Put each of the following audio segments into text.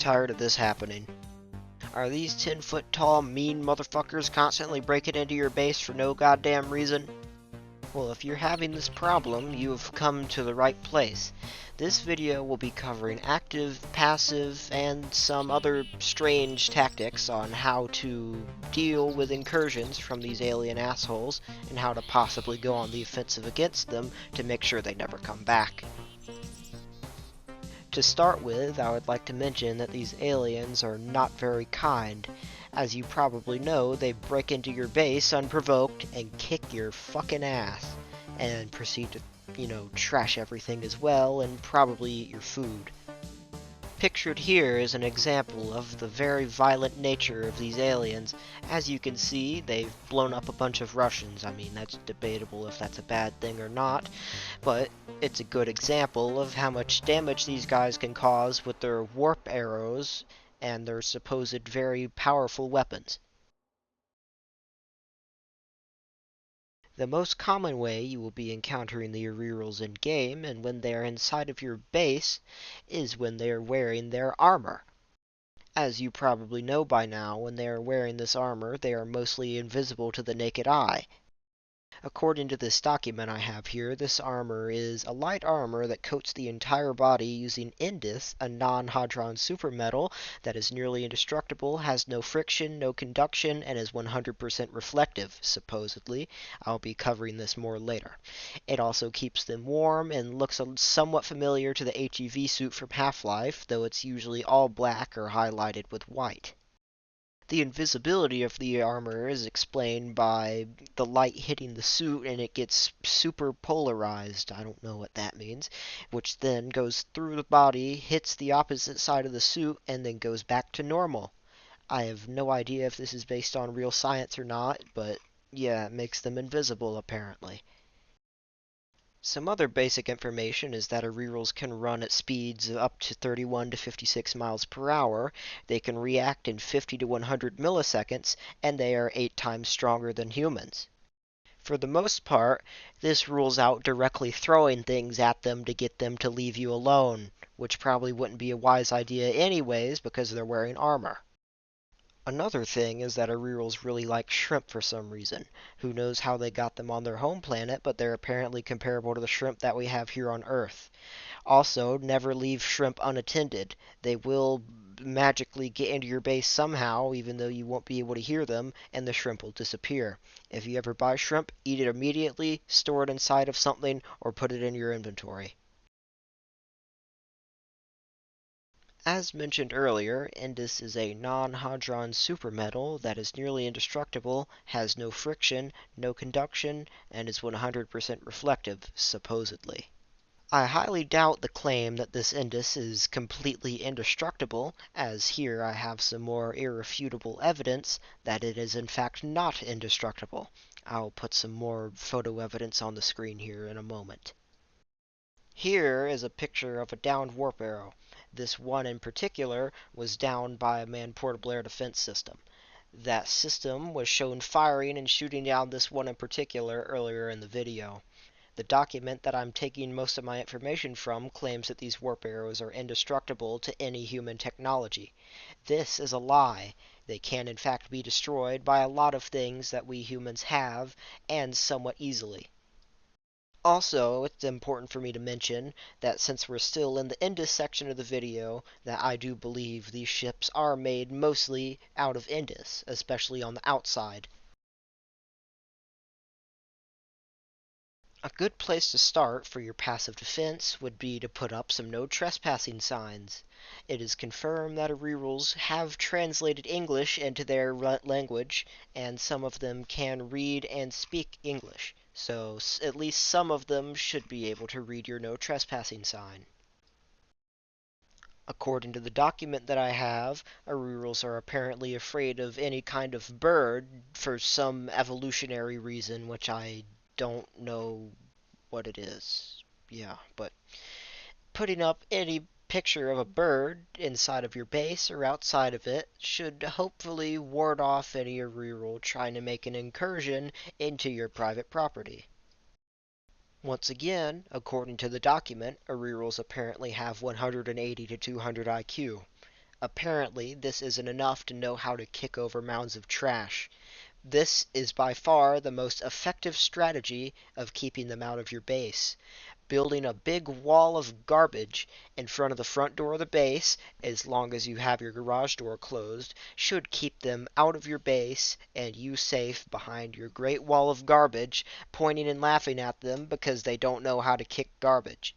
tired of this happening. Are these 10-foot tall mean motherfuckers constantly breaking into your base for no goddamn reason? Well, if you're having this problem, you have come to the right place. This video will be covering active, passive, and some other strange tactics on how to deal with incursions from these alien assholes, and how to possibly go on the offensive against them to make sure they never come back. To start with, I would like to mention that these aliens are not very kind. As you probably know, they break into your base unprovoked and kick your fucking ass, and proceed to, trash everything as well, and probably eat your food. Pictured here is an example of the very violent nature of these aliens. As you can see, they've blown up a bunch of Russians. I mean, that's debatable if that's a bad thing or not, but it's a good example of how much damage these guys can cause with their warp arrows and their supposed very powerful weapons. The most common way you will be encountering the Arirals in-game, and when they are inside of your base, is when they are wearing their armor. As you probably know by now, when they are wearing this armor, they are mostly invisible to the naked eye. According to this document I have here, this armor is a light armor that coats the entire body using Indus, a non-hadron supermetal that is nearly indestructible, has no friction, no conduction, and is 100% reflective, supposedly. I'll be covering this more later. It also keeps them warm and looks somewhat familiar to the HEV suit from Half-Life, though it's usually all black or highlighted with white. The invisibility of the armor is explained by the light hitting the suit and it gets super polarized. I don't know what that means. Which then goes through the body, hits the opposite side of the suit, and then goes back to normal. I have no idea if this is based on real science or not, but yeah, it makes them invisible apparently. Some other basic information is that Arirals can run at speeds of up to 31 to 56 miles per hour, they can react in 50 to 100 milliseconds, and they are 8 times stronger than humans. For the most part, this rules out directly throwing things at them to get them to leave you alone, which probably wouldn't be a wise idea anyways because they're wearing armor. Another thing is that Arirals really like shrimp for some reason. Who knows how they got them on their home planet, but they're apparently comparable to the shrimp that we have here on Earth. Also, never leave shrimp unattended. They will magically get into your base somehow, even though you won't be able to hear them, and the shrimp will disappear. If you ever buy shrimp, eat it immediately, store it inside of something, or put it in your inventory. As mentioned earlier, Indus is a non-hadron supermetal that is nearly indestructible, has no friction, no conduction, and is 100% reflective, supposedly. I highly doubt the claim that this Indus is completely indestructible, as here I have some more irrefutable evidence that it is in fact not indestructible. I'll put some more photo evidence on the screen here in a moment. Here is a picture of a downed warp arrow. This one in particular was downed by a manned portable air defense system. That system was shown firing and shooting down this one in particular earlier in the video. The document that I'm taking most of my information from claims that these warp arrows are indestructible to any human technology. This is a lie. They can in fact be destroyed by a lot of things that we humans have, and somewhat easily. Also, it's important for me to mention that since we're still in the Indus section of the video, that I do believe these ships are made mostly out of Indus, especially on the outside. A good place to start for your passive defense would be to put up some no trespassing signs. It is confirmed that Arirals have translated English into their language, and some of them can read and speak English. So at least some of them should be able to read your no trespassing sign. According to the document that I have, Arirals are apparently afraid of any kind of bird for some evolutionary reason, which I don't know what it is. Yeah, but putting up any picture of a bird inside of your base or outside of it should hopefully ward off any Ariral trying to make an incursion into your private property. Once again, according to the document, Arirals apparently have 180 to 200 IQ. Apparently, this isn't enough to know how to kick over mounds of trash. This is by far the most effective strategy of keeping them out of your base. Building a big wall of garbage in front of the front door of the base, as long as you have your garage door closed, should keep them out of your base and you safe behind your great wall of garbage, pointing and laughing at them because they don't know how to kick garbage.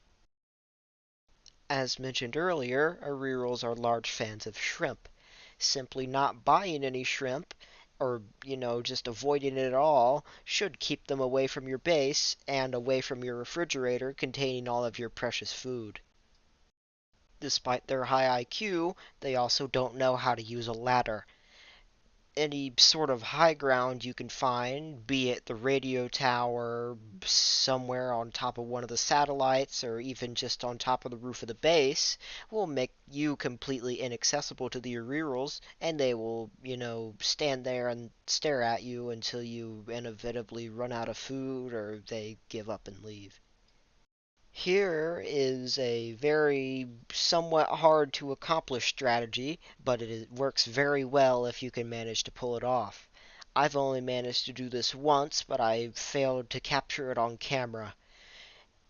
As mentioned earlier, Arirals are large fans of shrimp. Simply not buying any shrimp, or, just avoiding it at all, should keep them away from your base and away from your refrigerator containing all of your precious food. Despite their high IQ, they also don't know how to use a ladder. Any sort of high ground you can find, be it the radio tower, somewhere on top of one of the satellites, or even just on top of the roof of the base, will make you completely inaccessible to the Arirals, and they will, stand there and stare at you until you inevitably run out of food or they give up and leave. Here is a very somewhat hard to accomplish strategy, but works very well if you can manage to pull it off. I've only managed to do this once, but I failed to capture it on camera.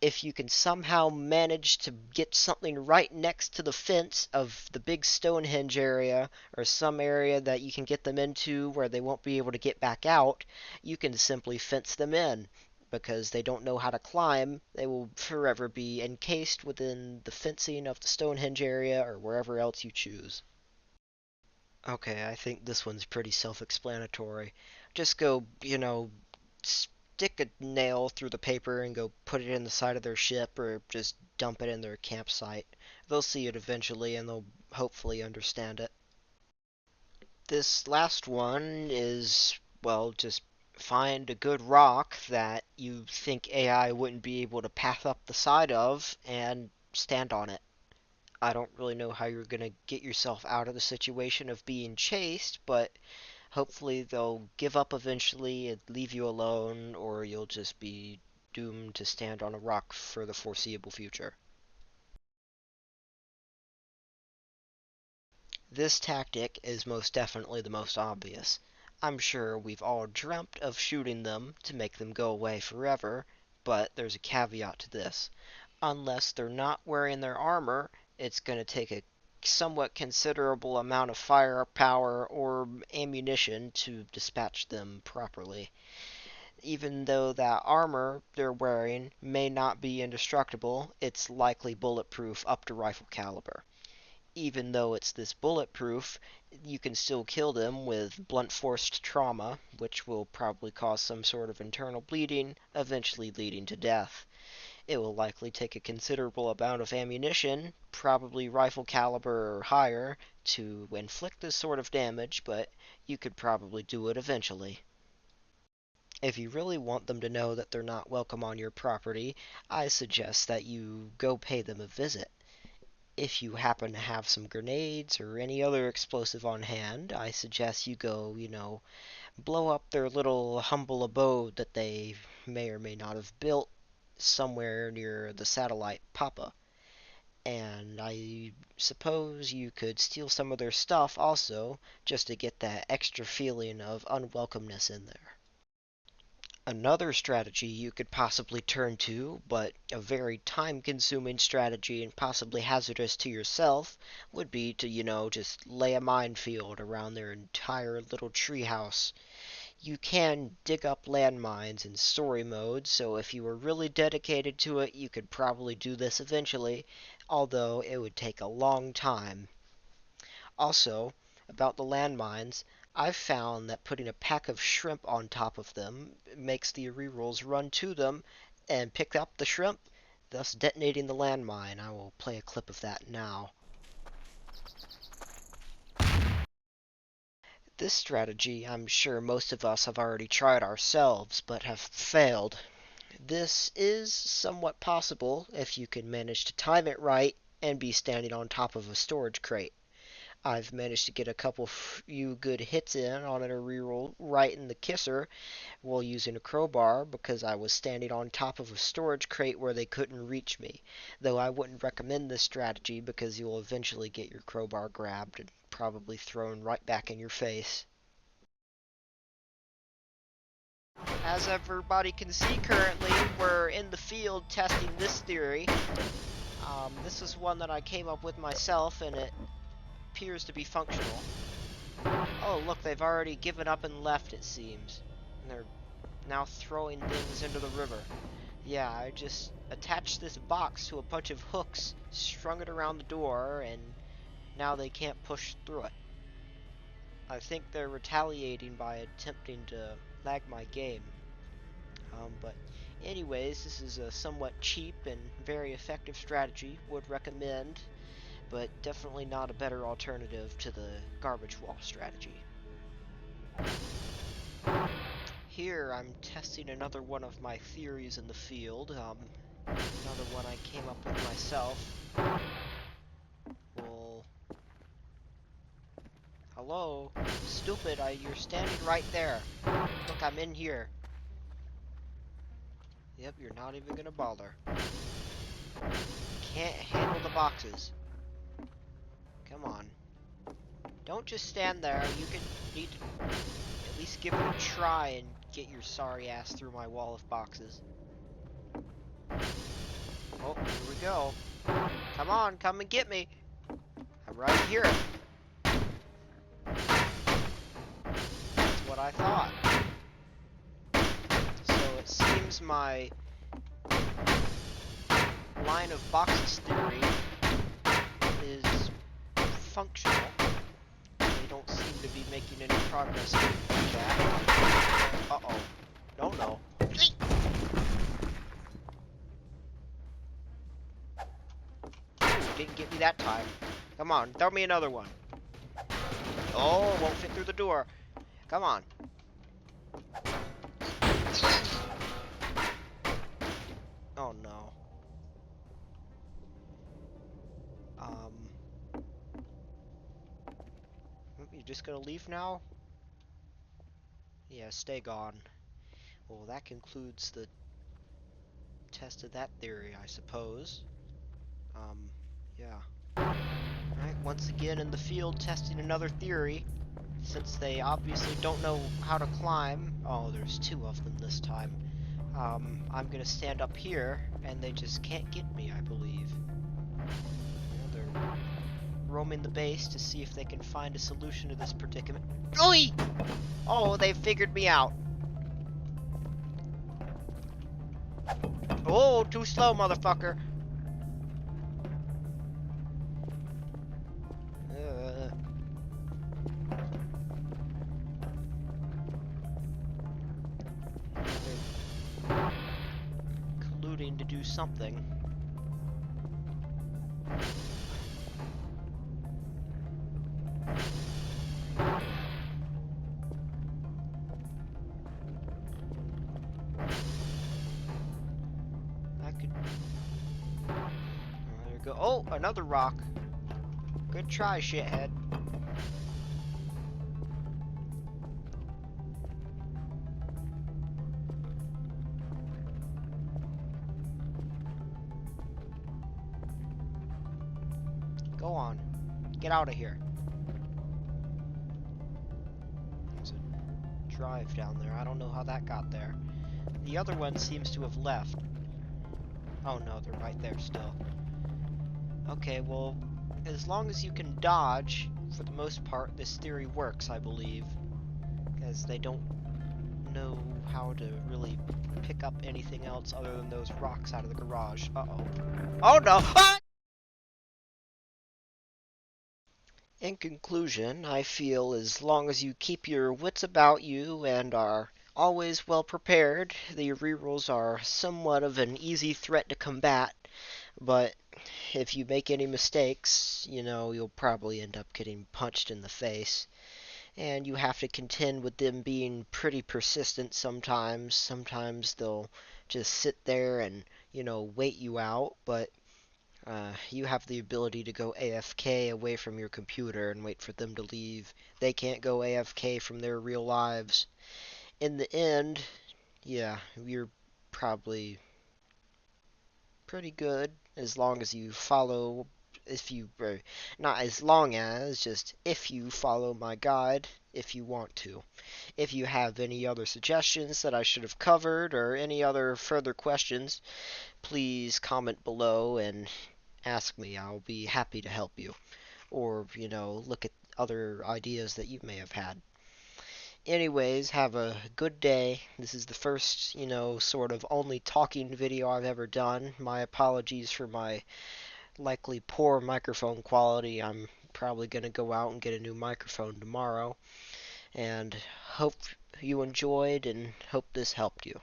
If you can somehow manage to get something right next to the fence of the big Stonehenge area, or some area that you can get them into where they won't be able to get back out, you can simply fence them in. Because they don't know how to climb, they will forever be encased within the fencing of the Stonehenge area or wherever else you choose. Okay, I think this one's pretty self-explanatory. Just go, stick a nail through the paper and go put it in the side of their ship or just dump it in their campsite. They'll see it eventually and they'll hopefully understand it. This last one is, well, just find a good rock that you think AI wouldn't be able to path up the side of and stand on it. I don't really know how you're going to get yourself out of the situation of being chased, but hopefully they'll give up eventually and leave you alone, or you'll just be doomed to stand on a rock for the foreseeable future. This tactic is most definitely the most obvious. I'm sure we've all dreamt of shooting them to make them go away forever, but there's a caveat to this. Unless they're not wearing their armor, it's going to take a somewhat considerable amount of firepower or ammunition to dispatch them properly. Even though that armor they're wearing may not be indestructible, it's likely bulletproof up to rifle caliber. Even though it's this bulletproof, you can still kill them with blunt force trauma, which will probably cause some sort of internal bleeding, eventually leading to death. It will likely take a considerable amount of ammunition, probably rifle caliber or higher, to inflict this sort of damage, but you could probably do it eventually. If you really want them to know that they're not welcome on your property, I suggest that you go pay them a visit. If you happen to have some grenades or any other explosive on hand, I suggest you go, blow up their little humble abode that they may or may not have built somewhere near the satellite Papa. And I suppose you could steal some of their stuff also, just to get that extra feeling of unwelcomeness in there. Another strategy you could possibly turn to, but a very time-consuming strategy and possibly hazardous to yourself, would be to, just lay a minefield around their entire little treehouse. You can dig up landmines in story mode, so if you were really dedicated to it, you could probably do this eventually, although it would take a long time. Also, about the landmines, I've found that putting a pack of shrimp on top of them makes the rerolls run to them and pick up the shrimp, thus detonating the landmine. I will play a clip of that now. This strategy, I'm sure most of us have already tried ourselves, but have failed. This is somewhat possible if you can manage to time it right and be standing on top of a storage crate. I've managed to get a couple few good hits in on a reroll right in the kisser while using a crowbar because I was standing on top of a storage crate where they couldn't reach me. Though I wouldn't recommend this strategy because you'll eventually get your crowbar grabbed and probably thrown right back in your face. As everybody can see currently, we're in the field testing this theory. This is one that I came up with myself, and it appears to be functional. Oh, look, they've already given up and left, it seems. And they're now throwing things into the river. Yeah, I just attached this box to a bunch of hooks, strung it around the door, and now they can't push through it. I think they're retaliating by attempting to lag my game. But anyways, this is a somewhat cheap and very effective strategy. Would recommend, but definitely not a better alternative to the garbage wall strategy. Here I'm testing another one of my theories in the field. Another one I came up with myself. Well, hello? Stupid, you're standing right there. Look, I'm in here. Yep, you're not even gonna bother. Can't handle the boxes. Come on. Don't just stand there. Need to at least give it a try and get your sorry ass through my wall of boxes. Oh, here we go. Come on, come and get me. I'm right here. That's what I thought. So it seems my line of boxes theory is functional. They don't seem to be making any progress in that. Uh-oh. No. Didn't get me that time. Come on, throw me another one. Oh, won't fit through the door. Come on. Oh no. You're just gonna leave now? Yeah, stay gone. Well, that concludes the test of that theory, I suppose. Yeah. Alright, once again in the field testing another theory. Since they obviously don't know how to climb. Oh, there's two of them this time. I'm gonna stand up here, and they just can't get me, I believe. They're roaming the base to see if they can find a solution to this predicament. Oi! Oh, they figured me out. Oh, too slow, motherfucker. They're colluding to do something. There we go. Oh, another rock. Good try, shithead. Go on. Get out of here. There's a drive down there. I don't know how that got there. The other one seems to have left. Oh no, they're right there still. Okay, well, as long as you can dodge, for the most part, this theory works, I believe. Because they don't know how to really pick up anything else other than those rocks out of the garage. Uh-oh. Oh no! Ah! In conclusion, I feel as long as you keep your wits about you and are always well prepared, the rerolls are somewhat of an easy threat to combat, but if you make any mistakes, you'll probably end up getting punched in the face. And you have to contend with them being pretty persistent sometimes. Sometimes they'll just sit there and, wait you out, but You have the ability to go AFK away from your computer and wait for them to leave. They can't go AFK from their real lives. In the end, yeah, you're probably pretty good as long as you follow, if you, not as long as, just if you follow my guide, if you want to. If you have any other suggestions that I should have covered or any other further questions, please comment below and ask me. I'll be happy to help you. Or, look at other ideas that you may have had. Anyways, have a good day. This is the first, sort of only talking video I've ever done. My apologies for my likely poor microphone quality. I'm probably going to go out and get a new microphone tomorrow. And hope you enjoyed and hope this helped you.